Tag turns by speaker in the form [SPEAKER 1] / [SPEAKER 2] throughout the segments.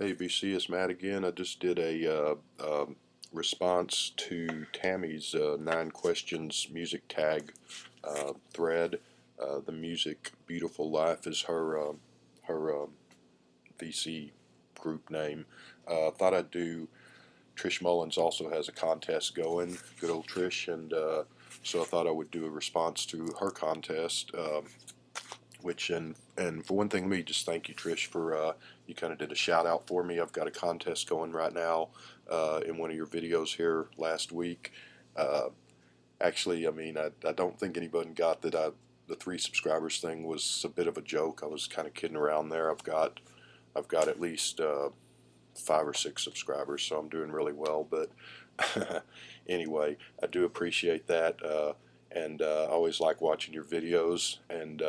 [SPEAKER 1] Hey VC, it's Matt again. I just did a response to Tammy's 9 questions music tag thread. The music "Beautiful Life" is her VC group name. Thought I'd do. Trish Mullins also has a contest going. Good old Trish, and so I thought I would do a response to her contest. Which and for one thing, let me just thank you, Trish, for you kind of did a shout out for me. I've got a contest going right now in one of your videos here last week. Uh, Actually, I mean, I don't think anybody got that. The 3 subscribers thing was a bit of a joke. I was kind of kidding around there. I've got at least 5 or 6 subscribers, so I'm doing really well. But anyway, I do appreciate that, and I always like watching your videos and.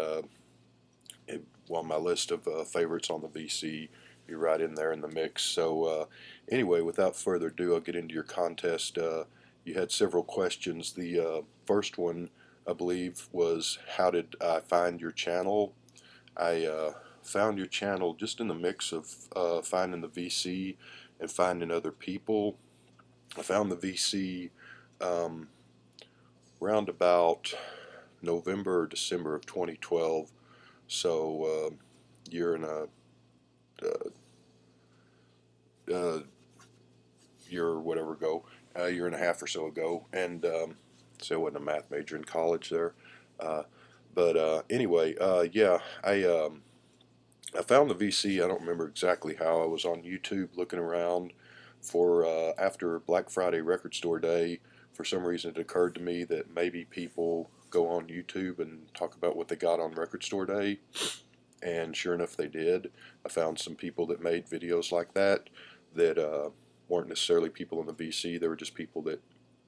[SPEAKER 1] On my list of favorites on the VC, you're right in there in the mix. So anyway, without further ado, I'll get into your contest. You had several questions. The first one, I believe, was how did I find your channel? I found your channel just in the mix of finding the VC and finding other people. I found the VC um, around about November or December of 2012. So year and a uh, year or whatever ago, a year and a half or so ago, and so I wasn't a math major in college there. Uh, but anyway, yeah, I found the VC. I don't remember exactly how. I was on YouTube looking around for after Black Friday Record Store Day. For some reason, it occurred to me that maybe people go on YouTube and talk about what they got on Record Store Day. And sure enough, they did. I found some people that made videos like that weren't necessarily people in the VC. They were just people that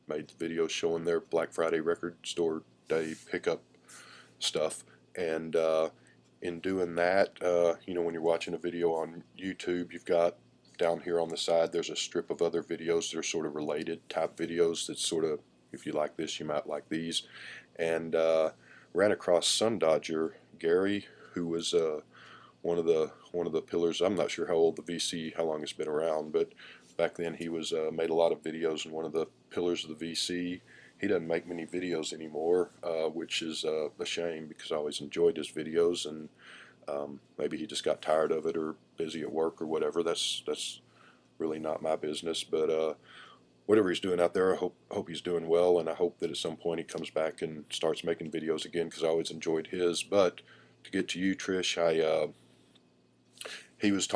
[SPEAKER 1] made videos showing their Black Friday Record Store Day pickup stuff. And in doing that, when you're watching a video on YouTube, you've got down here on the side, there's a strip of other videos that are sort of related type videos that sort of, if you like this, you might like these. And ran across Sun Dodger Gary, who was one of the pillars. I'm not sure how old the VC, how long it's been around, but back then he was made a lot of videos and one of the pillars of the VC. He doesn't make many videos anymore, which is a shame because I always enjoyed his videos, and maybe he just got tired of it or busy at work or whatever. That's really not my business, but whatever he's doing out there, I hope he's doing well, and I hope that at some point he comes back and starts making videos again because I always enjoyed his. But to get to you, Trish, he was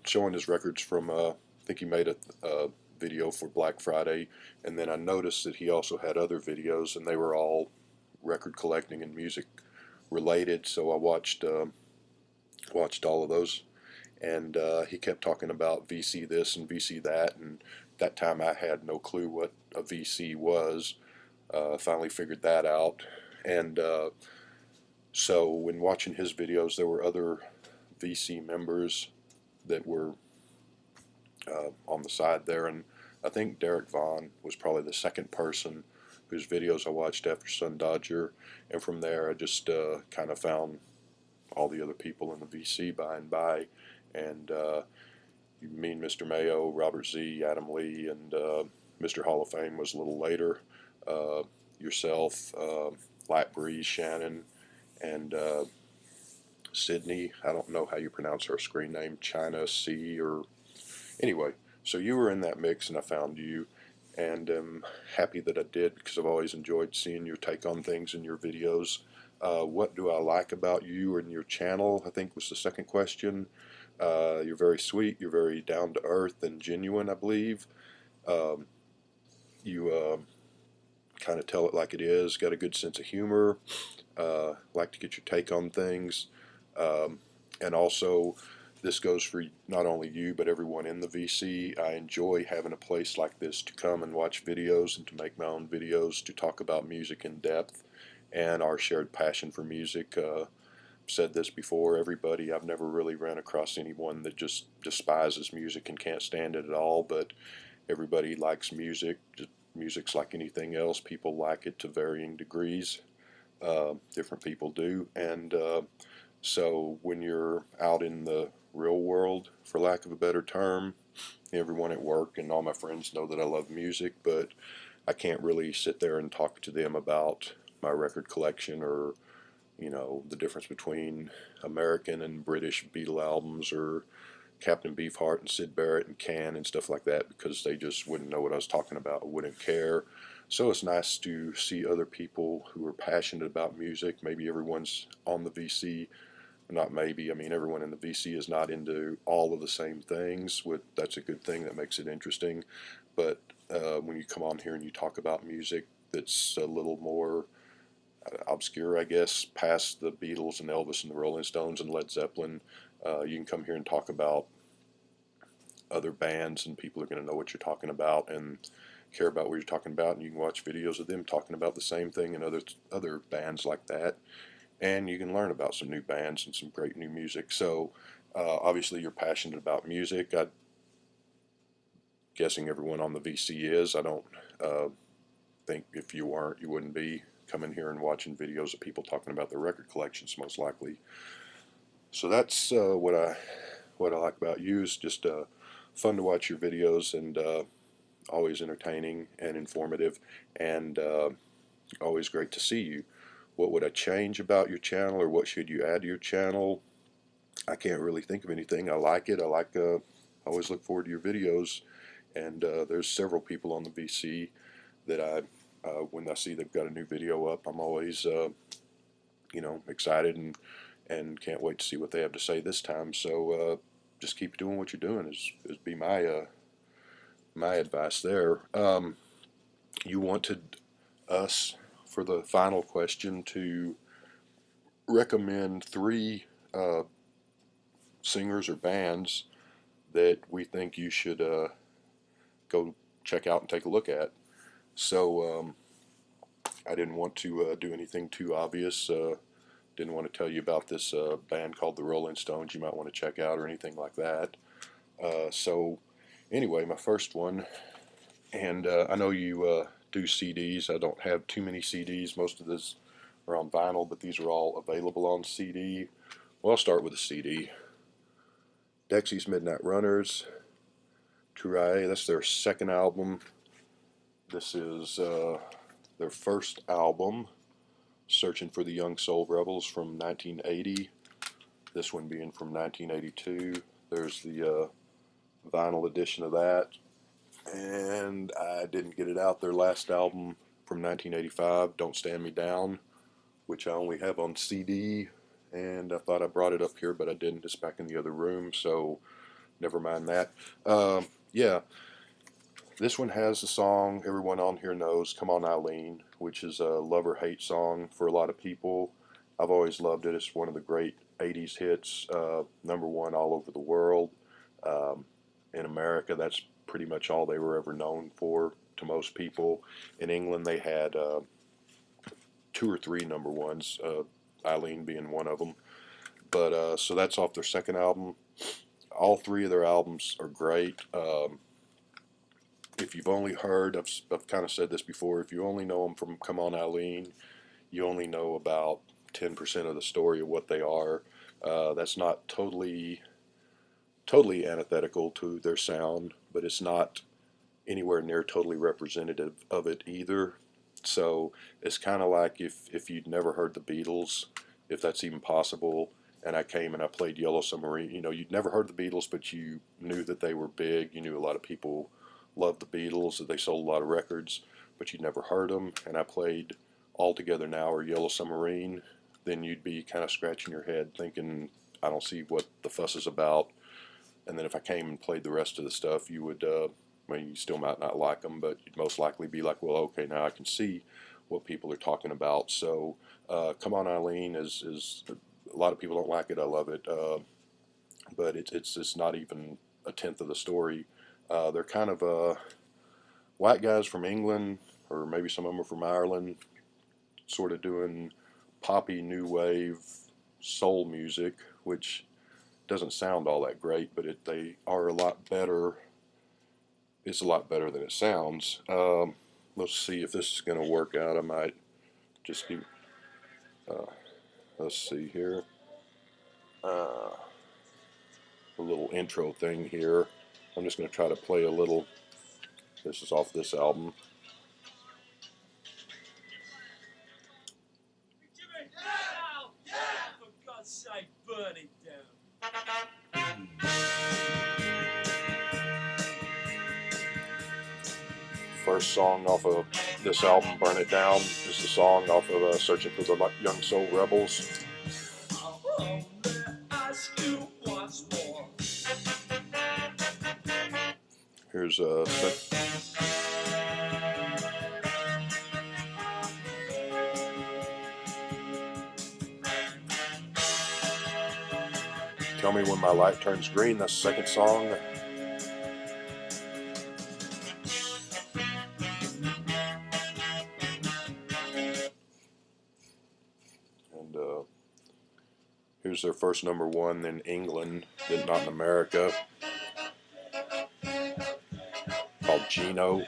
[SPEAKER 1] showing his records from I think he made a video for Black Friday, and then I noticed that he also had other videos, and they were all record collecting and music related. So I watched all of those, and he kept talking about VC this and VC that, and that time I had no clue what a VC was. Finally figured that out, and so when watching his videos, there were other VC members that were on the side there, and I think Derek Vaughn was probably the second person whose videos I watched after Sun Dodger, and from there I just kind of found all the other people in the VC by and by, and me and Mr. Mayo, Robert Z, Adam Lee, and Mr. Hall of Fame was a little later. Yourself, Light Breeze, Shannon, and Sydney. I don't know how you pronounce her screen name, China C, or anyway. So you were in that mix, and I found you, and I'm happy that I did because I've always enjoyed seeing your take on things in your videos. What do I like about you and your channel, I think was the second question. You're very sweet, you're very down to earth and genuine, I believe. Um, you kind of tell it like it is, got a good sense of humor, like to get your take on things. And also, this goes for not only you but everyone in the VC. I enjoy having a place like this to come and watch videos and to make my own videos to talk about music in depth and our shared passion for music. Said this before, I've never really ran across anyone that just despises music and can't stand it at all, but everybody likes music. Music's like anything else. People like it to varying degrees. Different people do, and so when you're out in the real world world, for lack of a better term. Everyone at work and all my friends know that I love music, but I can't really sit there and talk to them about my record collection, or the difference between American and British Beatle albums, or Captain Beefheart and Syd Barrett and Can and stuff like that, because they just wouldn't know what I was talking about, wouldn't care. So it's nice to see other people who are passionate about music. Maybe everyone's on the VC, not maybe, I mean everyone in the VC is not into all of the same things. That's a good thing, that makes it interesting. But when you come on here and you talk about music that's a little more obscure, I guess, past the Beatles and Elvis and the Rolling Stones and Led Zeppelin, you can come here and talk about other bands, and people are going to know what you're talking about and care about what you're talking about, and you can watch videos of them talking about the same thing and other bands like that, and you can learn about some new bands and some great new music. So obviously you're passionate about music. I'm guessing everyone on the VC is. I don't think if you weren't, you wouldn't be coming here and watching videos of people talking about their record collections, most likely. So that's what I like about you, is just fun to watch your videos, and always entertaining and informative, and always great to see you. What would I change about your channel, or what should you add to your channel? I can't really think of anything. I like it. I always look forward to your videos, and there's several people on the VC that when I see they've got a new video up, I'm always excited, and can't wait to see what they have to say this time. So just keep doing what you're doing is be my advice there. You wanted us, for the final question, to recommend 3 singers or bands that we think you should go check out and take a look at. So I didn't want to do anything too obvious. Didn't want to tell you about this band called the Rolling Stones you might want to check out, or anything like that. So anyway, my first one, and I know you do CDs. I don't have too many CDs. Most of this are on vinyl, but these are all available on CD. Well, I'll start with a CD. Dexy's Midnight Runners, Turae, that's their second album. This is their first album, Searching for the Young Soul Rebels, from 1980. This one being from 1982. There's the vinyl edition of that. And I didn't get it out. Their last album from 1985, Don't Stand Me Down, which I only have on CD. And I thought I brought it up here, but I didn't. It's back in the other room, so never mind that. Yeah, this one has a song everyone on here knows, Come On Eileen, which is a love or hate song for a lot of people. I've always loved it. It's one of the great 80s hits, #1 all over the world. In America, that's pretty much all they were ever known for to most people. In England, they had 2 or 3 #1s, Eileen being one of them. But so that's off their second album. All 3 of their albums are great. If you've only heard, I've kind of said this before, if you only know them from Come On Eileen, you only know about 10% of the story of what they are. That's not totally antithetical to their sound, but it's not anywhere near totally representative of it either. So it's kind of like if you'd never heard the Beatles, if that's even possible, and I came and I played Yellow Submarine, you'd never heard the Beatles, but you knew that they were big. You knew a lot of people loved the Beatles, that they sold a lot of records, but you'd never heard them, and I played All Together Now or Yellow Submarine, then you'd be kind of scratching your head thinking, I don't see what the fuss is about. And then if I came and played the rest of the stuff, you would, well, you still might not like them, but you'd most likely be like, well, okay, now I can see what people are talking about. So Come On Eileen is a lot of people don't like it. I love it, but it's not even a tenth of the story. They're kind of white guys from England, or maybe some of them are from Ireland, sort of doing poppy new wave soul music, which doesn't sound all that great, but they are a lot better. It's a lot better than it sounds. Let's see if this is going to work out. I might just do, let's see here. a little intro thing here. I'm just going to try to play a little. This is off this album. First song off of this album, Burn It Down, is the song off of Searching for the Young Soul Rebels. Here's a Tell Me When My Light Turns Green, that's the second song. And here's their first #1 in England, not in America, called Gino.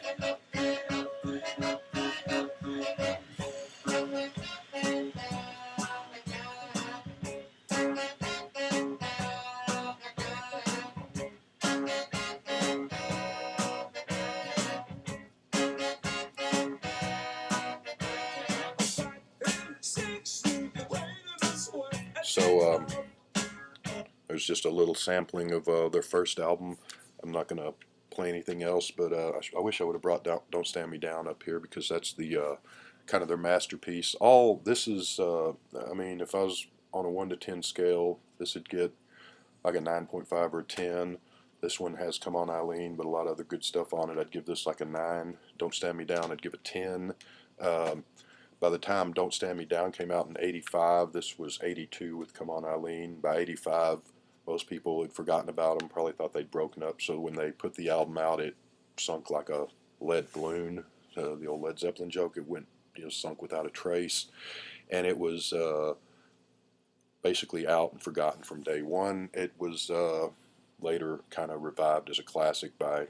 [SPEAKER 1] So there's just a little sampling of their first album. I'm not going to play anything else, but I wish I would have brought Don't Stand Me Down up here, because that's the kind of their masterpiece. All this is, I mean, if I was on a 1 to 10 scale, this would get like a 9.5 or a 10. This one has Come On Eileen, but a lot of other good stuff on it. I'd give this like a 9. Don't Stand Me Down, I'd give a 10. By the time Don't Stand Me Down came out in '85, this was '82 with Come On Eileen. By '85, most people had forgotten about them, probably thought they'd broken up. So when they put the album out, it sunk like a lead balloon. The old Led Zeppelin joke, it went, sunk without a trace. And it was basically out and forgotten from day one. It was later kind of revived as a classic by,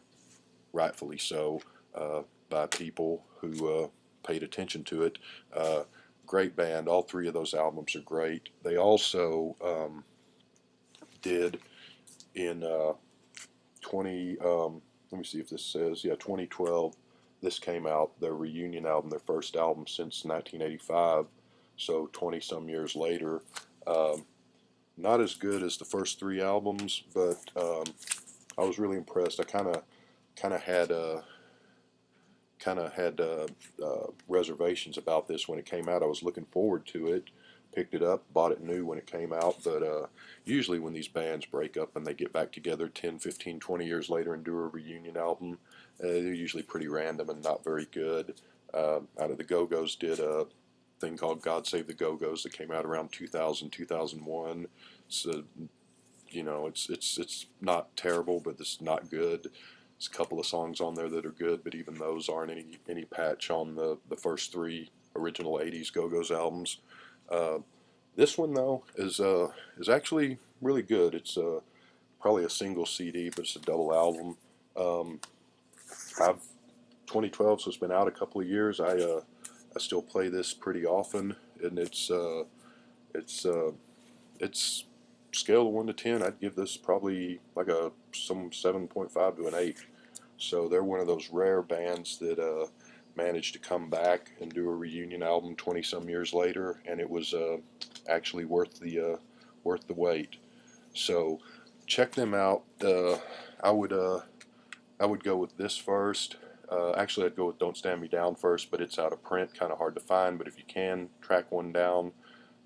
[SPEAKER 1] rightfully so, by people who paid attention to it. Great band. All 3 of those albums are great. They also did in 20, let me see if this says, 2012, this came out, their reunion album, their first album since 1985, so 20 some years later. Not as good as the first 3 albums, but I was really impressed. I kind of had reservations about this when it came out. I was looking forward to it, picked it up, bought it new when it came out, but usually when these bands break up and they get back together 10, 15, 20 years later and do a reunion album, they're usually pretty random and not very good. Out of the Go-Go's did a thing called God Save the Go-Go's that came out around 2000, 2001. So, it's not terrible, but it's not good. There's a couple of songs on there that are good, but even those aren't any patch on the first 3 original '80s Go-Go's albums. This one though is actually really good. It's probably a single CD, but it's a double album. I've 2012, so it's been out a couple of years. I still play this pretty often, and it's scale of 1 to 10. I'd give this probably like some 7.5 to an 8. So they're one of those rare bands that managed to come back and do a reunion album 20 some years later, and it was actually worth the wait. So check them out. I would go with this first. Actually, I'd go with Don't Stand Me Down first, but it's out of print, kind of hard to find. But if you can track one down,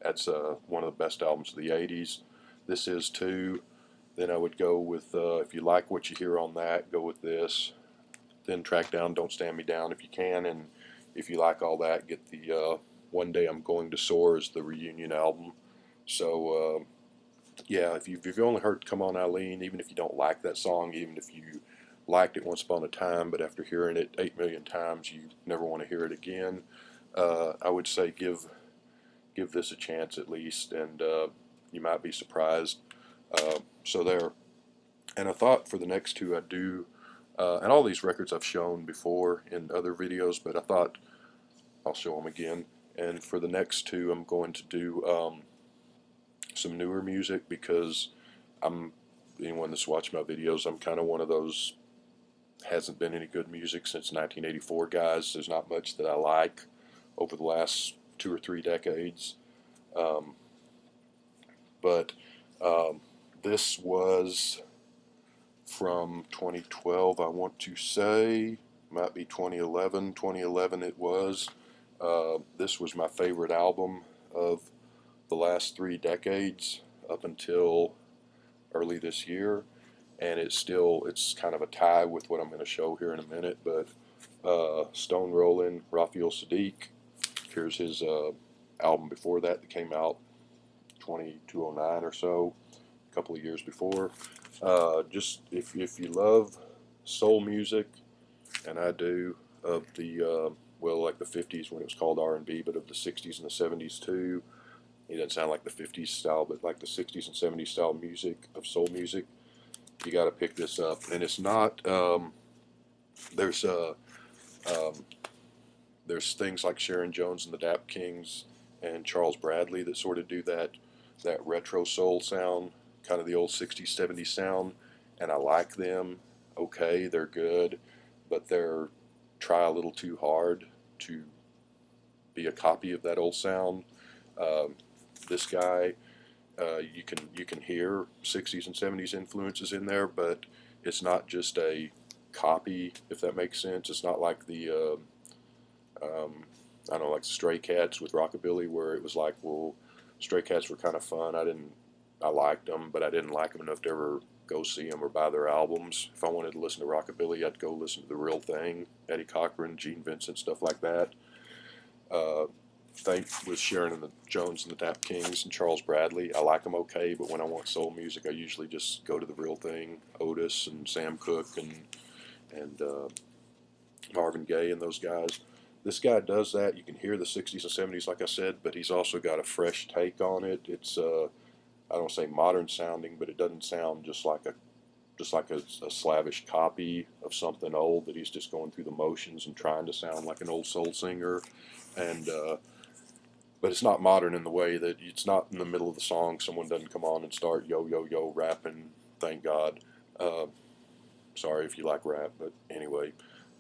[SPEAKER 1] that's one of the best albums of the '80s. This is too. Then I would go with, if you like what you hear on that, go with this. Then track down Don't Stand Me Down if you can, and if you like all that, get the One Day I'm Going to Soar as the reunion album. So yeah, if you've only heard Come On Eileen, even if you don't like that song, even if you liked it once upon a time, but after hearing it 8 million times, you never want to hear it again, I would say give this a chance at least, and you might be surprised. So there. And I thought for the next 2 I'd do, and all these records I've shown before in other videos, but I thought I'll show them again. And for the next 2, I'm going to do some newer music, because I'm anyone that's watched my videos, I'm kind of one of those hasn't been any good music since 1984 guys. There's not much that I like over the last 2 or 3 decades. Um, but this was from 2012, I want to say. Might be 2011. 2011 it was. This was my favorite album of the last 3 decades up until early this year, and it's kind of a tie with what I'm going to show here in a minute. But Stone Rollin', Raphael Sadiq, here's his album before that came out 2209 or so, a couple of years before. Just if you love soul music, and I do, of the well, like the 50s when it was called R&B, but of the 60s and the 70s too. It doesn't sound like the 50s style, but like the 60s and 70s style music of soul music. You got to pick this up, and it's not. There's um, there's things like Sharon Jones and the Dap Kings and Charles Bradley that sort of do that retro soul sound, kind of the old 60s 70s sound, and I like them. Okay, they're good, but they're try a little too hard to be a copy of that old sound. Um, this guy, you can hear 60s and 70s influences in there, but it's not just a copy, if that makes sense. It's not like the I don't know, like Stray Cats with Rockabilly, where it was like, well, Stray Cats were kind of fun. I liked them, but I didn't like them enough to ever go see them or buy their albums. If I wanted to listen to Rockabilly, I'd go listen to The Real Thing, Eddie Cochran, Gene Vincent, stuff like that. Uh, Think with Sharon and the Jones and the Dap Kings and Charles Bradley, I like them okay, but when I want soul music, I usually just go to The Real Thing, Otis and Sam Cooke and Marvin Gaye and those guys. This guy does that. You can hear the 60s and 70s, like I said, but he's also got a fresh take on it. It's I don't say modern sounding, but it doesn't sound just like a slavish copy of something old that he's just going through the motions and trying to sound like an old soul singer. And but it's not modern in the way that it's not in the middle of the song. Someone doesn't come on and start yo yo yo rapping. Thank God. Uh, Sorry if you like rap, but anyway.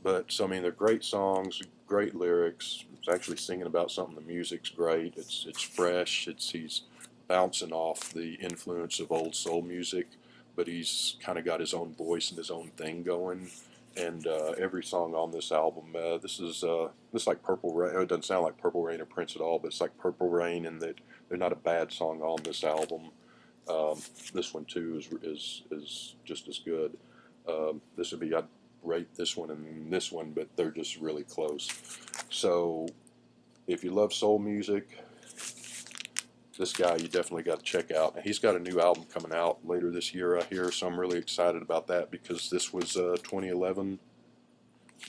[SPEAKER 1] But so I mean, they're great songs, great lyrics. It's actually singing about something. The music's great. It's fresh. He's bouncing off the influence of old soul music, but he's kind of got his own voice and his own thing going. And every song on this album, this like Purple Rain. It doesn't sound like Purple Rain or Prince at all, but it's like Purple Rain in that they're not a bad song on this album. This one too is just as good. This would be, I'd rate this one and this one, but they're just really close. So if you love soul music, this guy you definitely got to check out. And he's got a new album coming out later this year, I hear, so I'm really excited about that because this was 2011,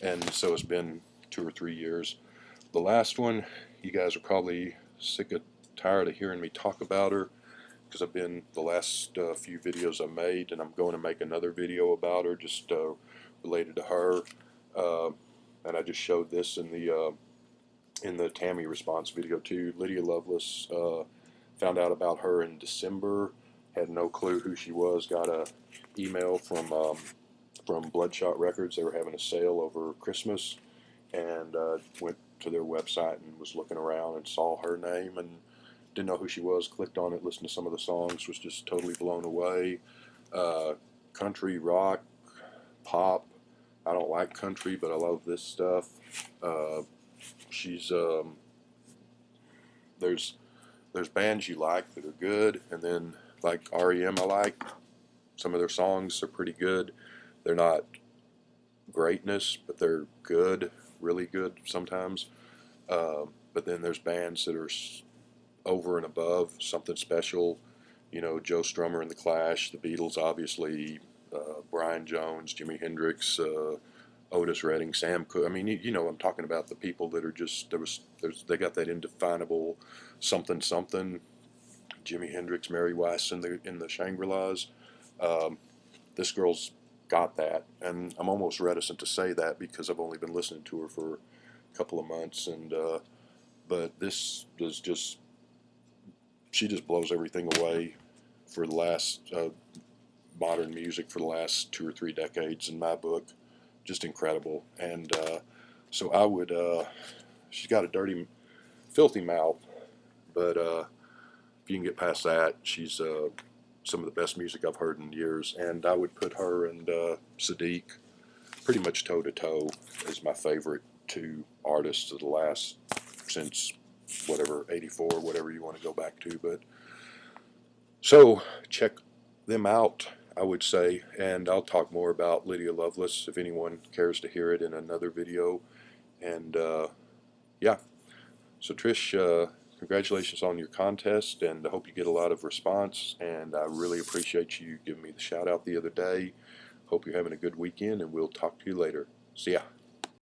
[SPEAKER 1] and so it's been 2 or 3 years. The last one, you guys are probably tired of hearing me talk about her, because I've been the last few videos I made, and I'm going to make another video about her, just related to her. And I just showed this in the Tammy response video too. Lydia Lovelace. Found out about her in December. Had no clue who she was. Got a email from Bloodshot Records. They were having a sale over Christmas, and went to their website and was looking around and saw her name and didn't know who she was. Clicked on it, listened to some of the songs, was just totally blown away. Country, rock, pop. I don't like country, but I love this stuff. She's there's bands you like that are good, and then like REM, I like some of their songs are pretty good. They're not greatness, but they're good, really good sometimes. But then there's bands that are over and above, something special. You know, Joe Strummer and the Clash, the Beatles, obviously, Brian Jones, Jimi Hendrix, Otis Redding, Sam Cooke. I mean, you know, I'm talking about the people that are just they got that indefinable something something. Jimi Hendrix, Mary Weiss in the Shangri-Las. This girl's got that, and I'm almost reticent to say that because I've only been listening to her for a couple of months, and but this is just she just blows everything away for the last modern music for the last 2 or 3 decades in my book. Just incredible. And so I would, she's got a dirty, filthy mouth, but if you can get past that, she's some of the best music I've heard in years. And I would put her and Sadiq pretty much toe to toe as my favorite two artists of the last, since whatever, 84, whatever you want to go back to. But so check them out, I would say, and I'll talk more about Lydia Lovelace if anyone cares to hear it in another video. And yeah, so Trish, congratulations on your contest, and I hope you get a lot of response, and I really appreciate you giving me the shout out the other day. Hope you're having a good weekend, and we'll talk to you later. See ya.